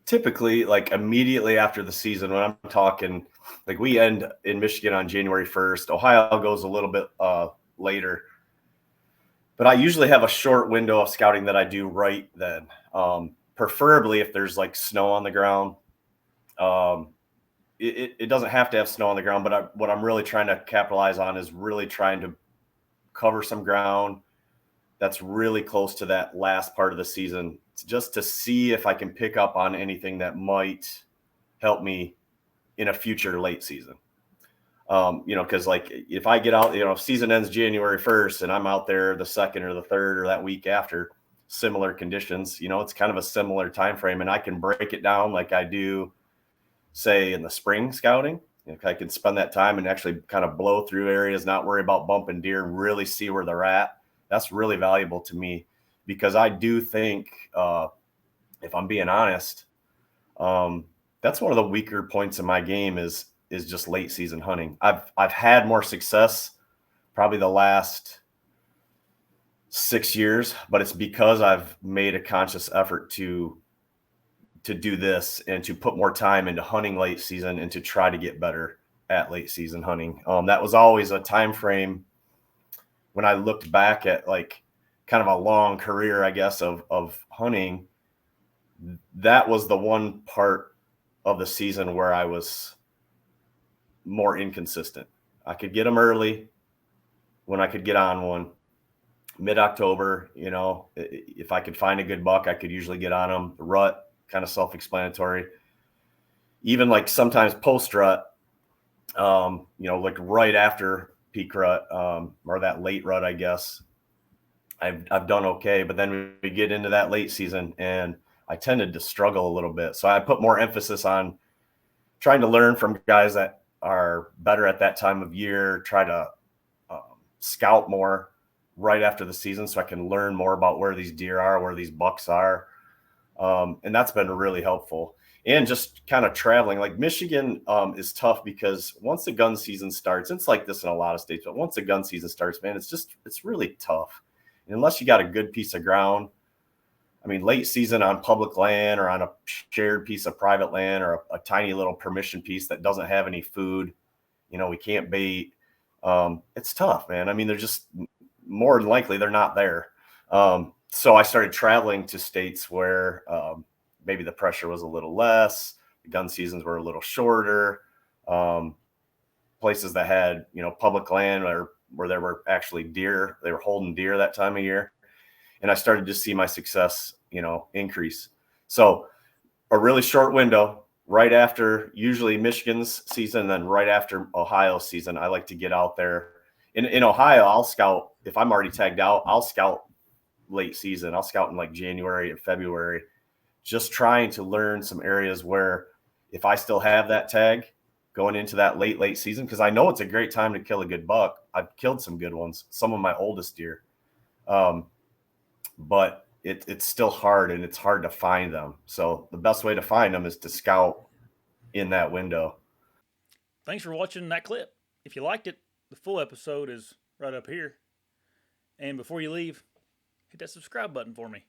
typically like immediately after the season, when I'm talking like we end in Michigan on January 1st, Ohio goes a little bit later, but I usually have a short window of scouting that I do right then. Preferably if there's like snow on the ground. Um, it doesn't have to have snow on the ground, but what I'm really trying to capitalize on is really trying to cover some ground that's really close to that last part of the season, just to see if I can pick up on anything that might help me in a future late season. Because like if I get out, if season ends January 1st and I'm out there the second or the third or that week after, similar conditions, it's kind of a similar time frame, and I can break it down like I do, say in the spring scouting. If I can spend that time and actually kind of blow through areas, not worry about bumping deer, really see where they're at. That's really valuable to me because I do think, if I'm being honest, that's one of the weaker points in my game is just late season hunting. I've had more success probably the last 6 years, but it's because I've made a conscious effort to do this and to put more time into hunting late season and to try to get better at late season hunting. That was always a time frame when I looked back at like kind of a long career, I guess, of hunting. That was the one part of the season where I was more inconsistent. I could get them early when I could get on one. Mid-October, if I could find a good buck, I could usually get on them. The rut, kind of self-explanatory. Even like sometimes post-rut, like right after peak rut, or that late rut, I guess, I've done okay. But then we get into that late season and I tended to struggle a little bit. So I put more emphasis on trying to learn from guys that are better at that time of year, try to scout more right after the season so I can learn more about where these deer are, where these bucks are. And that's been really helpful. And just kind of traveling, like Michigan is tough because once the gun season starts, it's like this in a lot of states, but once the gun season starts, man, it's really tough. And unless you got a good piece of ground, I mean, late season on public land or on a shared piece of private land or a tiny little permission piece that doesn't have any food, we can't bait. It's tough, man. I mean, they're just more than likely they're not there. So I started traveling to states where maybe the pressure was a little less, the gun seasons were a little shorter, places that had, public land or where there were actually deer, they were holding deer that time of year. And I started to see my success, increase. So a really short window right after usually Michigan's season, and then right after Ohio season, I like to get out there. In Ohio, I'll scout. If I'm already tagged out, I'll scout late season. I'll scout in like January and February, just trying to learn some areas where if I still have that tag going into that late season, because I know it's a great time to kill a good buck. I've killed some good ones, some of my oldest deer. But it's still hard, and it's hard to find them. So the best way to find them is to scout in that window. Thanks for watching that clip. If you liked it, the full episode is right up here. And before you leave, hit that subscribe button for me.